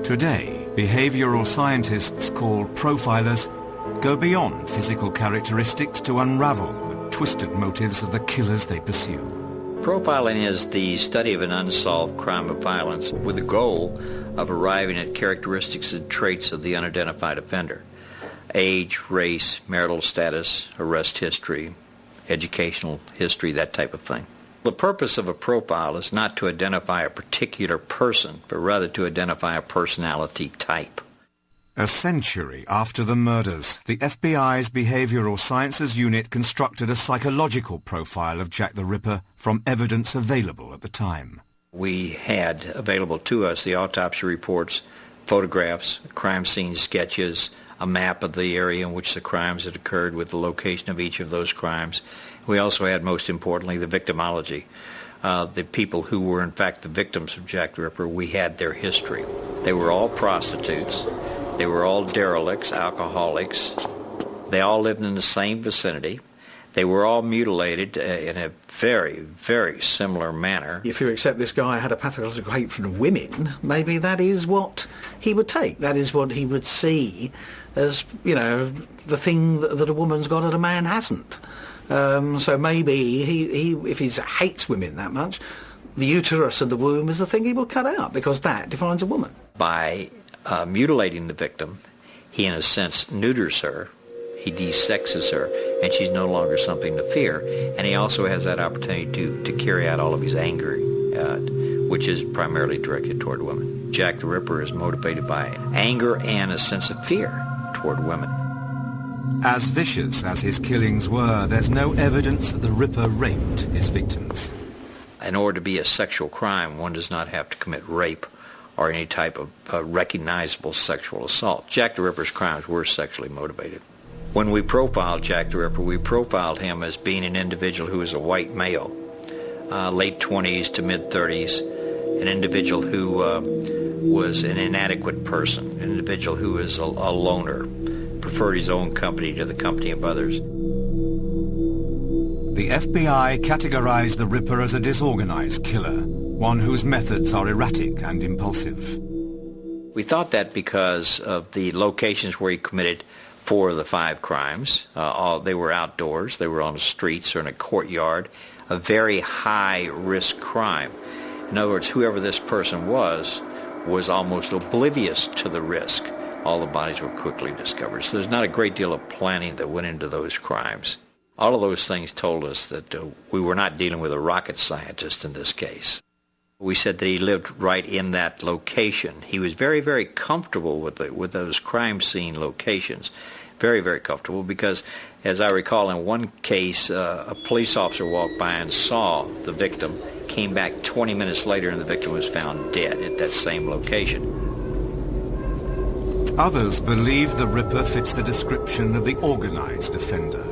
Today, behavioral scientists called profilers go beyond physical characteristics to unravel the twisted motives of the killers they pursue. Profiling is the study of an unsolved crime of violence with the goal of arriving at characteristics and traits of the unidentified offender. Age, race, marital status, arrest history, educational history, that type of thing. The purpose of a profile is not to identify a particular person, but rather to identify a personality type. A century after the murders, the FBI's Behavioral Sciences Unit constructed a psychological profile of Jack the Ripper from evidence available at the time. We had available to us the autopsy reports, photographs, crime scene sketches, a map of the area in which the crimes had occurred with the location of each of those crimes. We also had, most importantly, the victimology. The people who were, in fact, the victims of Jack the Ripper, we had their history. They were all prostitutes. They were all derelicts, alcoholics. They all lived in the same vicinity. They were all mutilated in a very, very similar manner. If you accept this guy had a pathological hatred of women, maybe that is what he would take. That is what he would see as, you know, the thing that a woman's got and a man hasn't. So maybe he if he hates women that much, the uterus and the womb is the thing he will cut out, because that defines a woman. By mutilating the victim, he in a sense neuters her, he desexes her, and she's no longer something to fear. And he also has that opportunity to carry out all of his anger, which is primarily directed toward women. Jack the Ripper is motivated by anger and a sense of fear toward women. As vicious as his killings were, there's no evidence that the Ripper raped his victims. In order to be a sexual crime, one does not have to commit rape or any type of recognizable sexual assault. Jack the Ripper's crimes were sexually motivated. When we profiled Jack the Ripper, we profiled him as being an individual who was a white male, late 20s to mid-30s, an individual who was an inadequate person, an individual who was a loner, preferred his own company to the company of others. The FBI categorized the Ripper as a disorganized killer, one whose methods are erratic and impulsive. We thought that because of the locations where he committed 4 of the 5 crimes. They were outdoors, they were on the streets or in a courtyard, a very high-risk crime. In other words, whoever this person was almost oblivious to the risk. All the bodies were quickly discovered. So there's not a great deal of planning that went into those crimes. All of those things told us that we were not dealing with a rocket scientist in this case. We said that he lived right in that location. He was very, very comfortable with those crime scene locations. Very, very comfortable because, as I recall, in one case, a police officer walked by and saw the victim, came back 20 minutes later, and the victim was found dead at that same location. Others believe the Ripper fits the description of the organized offender,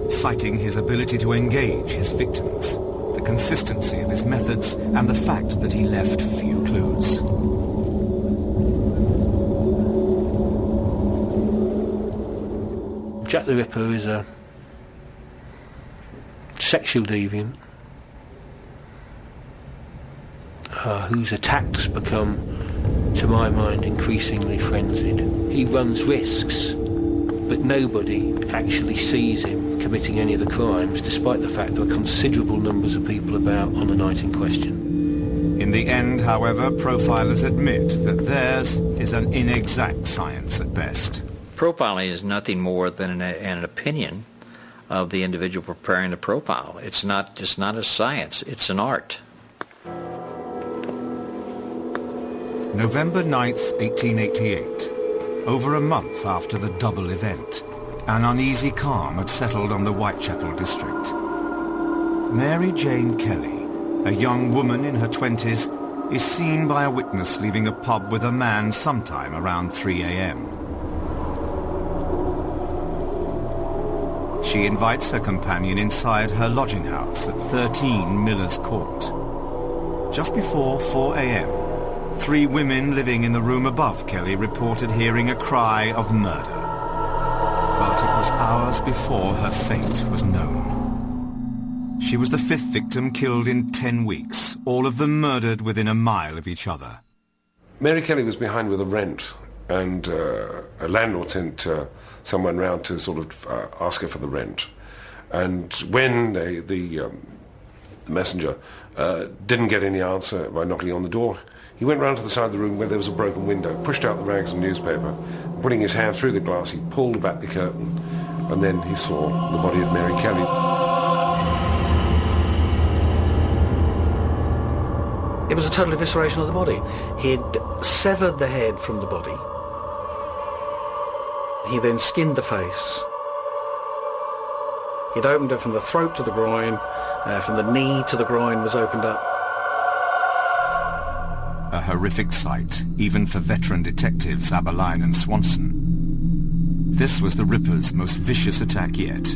citing his ability to engage his victims, the consistency of his methods, and the fact that he left few clues. Jack the Ripper is a sexual deviant whose attacks become, to my mind, increasingly frenzied. He runs risks, but nobody actually sees him committing any of the crimes, despite the fact there are considerable numbers of people about on the night in question. In the end, however, profilers admit that theirs is an inexact science at best. Profiling is nothing more than an opinion of the individual preparing the profile. It's not a science, it's an art. November 9th, 1888. Over a month after the double event, an uneasy calm had settled on the Whitechapel district. Mary Jane Kelly, a young woman in her 20s, is seen by a witness leaving a pub with a man sometime around 3 a.m. She invites her companion inside her lodging house at 13 Miller's Court. Just before 4 a.m., 3 women living in the room above Kelly reported hearing a cry of murder. But it was hours before her fate was known. She was the 5th victim killed in 10 weeks, all of them murdered within a mile of each other. Mary Kelly was behind with a rent, and a landlord sent someone round to sort of ask her for the rent. And when the messenger didn't get any answer by knocking on the door, he went round to the side of the room where there was a broken window, pushed out the rags and newspaper, putting his hand through the glass, he pulled back the curtain, and then he saw the body of Mary Kelly. It was a total evisceration of the body. He'd severed the head from the body. He then skinned the face. He'd opened it from the throat to the groin, from the knee to the groin was opened up. A horrific sight, even for veteran detectives Abberline and Swanson. This was the Ripper's most vicious attack yet.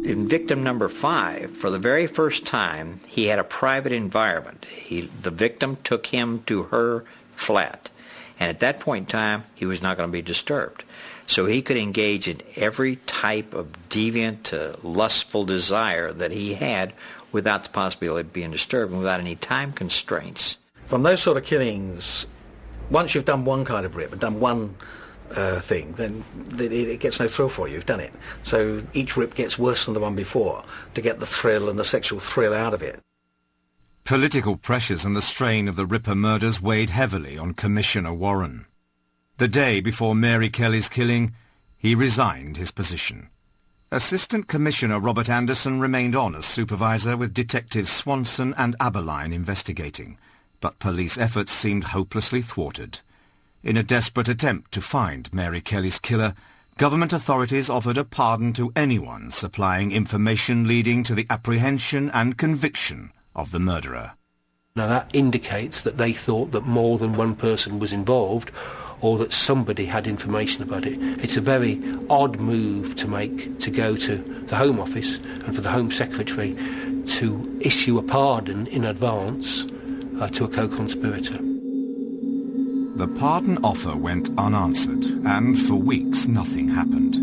In victim number 5, for the very first time, he had a private environment. The victim took him to her flat, and at that point in time, he was not going to be disturbed. So he could engage in every type of deviant, lustful desire that he had without the possibility of being disturbed and without any time constraints. From those sort of killings, once you've done one kind of rip and done one thing, then it gets no thrill for you. You've done it. So each rip gets worse than the one before to get the thrill and the sexual thrill out of it. Political pressures and the strain of the Ripper murders weighed heavily on Commissioner Warren. The day before Mary Kelly's killing, he resigned his position. Assistant Commissioner Robert Anderson remained on as supervisor with Detectives Swanson and Abberline investigating, but police efforts seemed hopelessly thwarted. In a desperate attempt to find Mary Kelly's killer, government authorities offered a pardon to anyone supplying information leading to the apprehension and conviction of the murderer. Now that indicates that they thought that more than one person was involved, or that somebody had information about it. It's a very odd move to make, to go to the Home Office and for the Home Secretary to issue a pardon in advance to a co-conspirator. The pardon offer went unanswered, and for weeks nothing happened.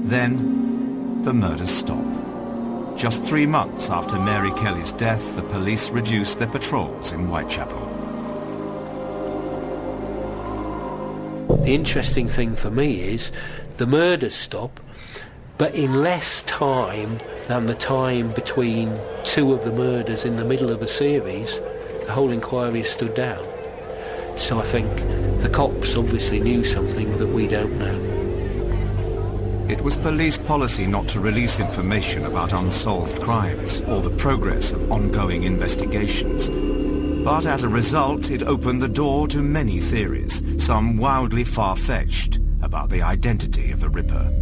Then, the murders stopped. Just 3 months after Mary Kelly's death, the police reduced their patrols in Whitechapel. The interesting thing for me is the murders stop, but in less time than the time between 2 of the murders in the middle of a series, the whole inquiry has stood down. So I think the cops obviously knew something that we don't know. It was police policy not to release information about unsolved crimes or the progress of ongoing investigations. But as a result, it opened the door to many theories, some wildly far-fetched, about the identity of the Ripper.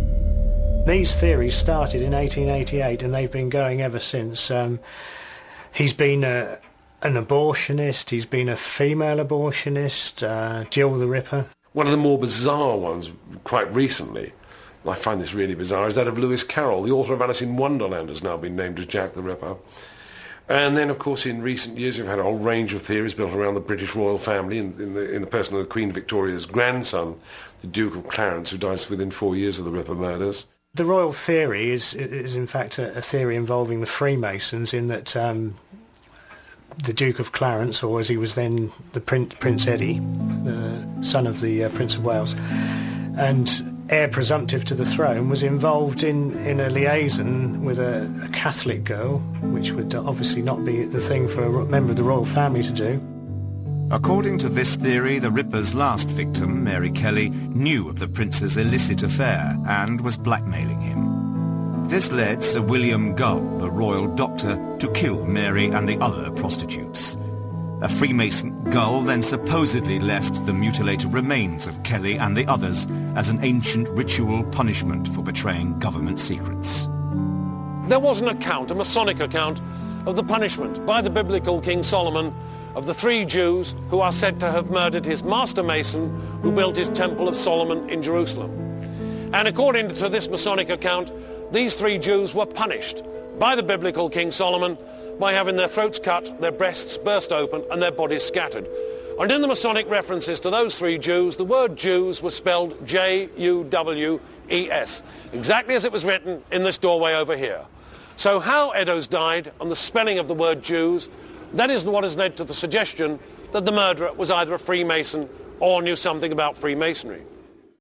These theories started in 1888 and they've been going ever since. He's been an abortionist, he's been a female abortionist, Jill the Ripper. One of the more bizarre ones, quite recently, I find this really bizarre, is that of Lewis Carroll. The author of Alice in Wonderland has now been named as Jack the Ripper. And then, of course, in recent years, we've had a whole range of theories built around the British royal family in the person of Queen Victoria's grandson, the Duke of Clarence, who died within 4 years of the Ripper murders. The royal theory is in fact a theory involving the Freemasons, in that the Duke of Clarence, or as he was then the Prince Eddie, the son of the Prince of Wales, and heir presumptive to the throne, was involved in a liaison with a Catholic girl, which would obviously not be the thing for a member of the royal family to do. According to this theory, the Ripper's last victim, Mary Kelly, knew of the prince's illicit affair and was blackmailing him. This led Sir William Gull, the royal doctor, to kill Mary and the other prostitutes. A Freemason, Gull then supposedly left the mutilated remains of Kelly and the others as an ancient ritual punishment for betraying government secrets. There was an account, a Masonic account, of the punishment by the biblical King Solomon of the 3 Jews who are said to have murdered his master mason who built his Temple of Solomon in Jerusalem. And according to this Masonic account, these 3 Jews were punished by the biblical King Solomon by having their throats cut, their breasts burst open, and their bodies scattered. And in the Masonic references to those 3 Jews, the word Jews was spelled J-U-W-E-S, exactly as it was written in this doorway over here. So how Eddowes died, and the spelling of the word Jews, that is what has led to the suggestion that the murderer was either a Freemason or knew something about Freemasonry.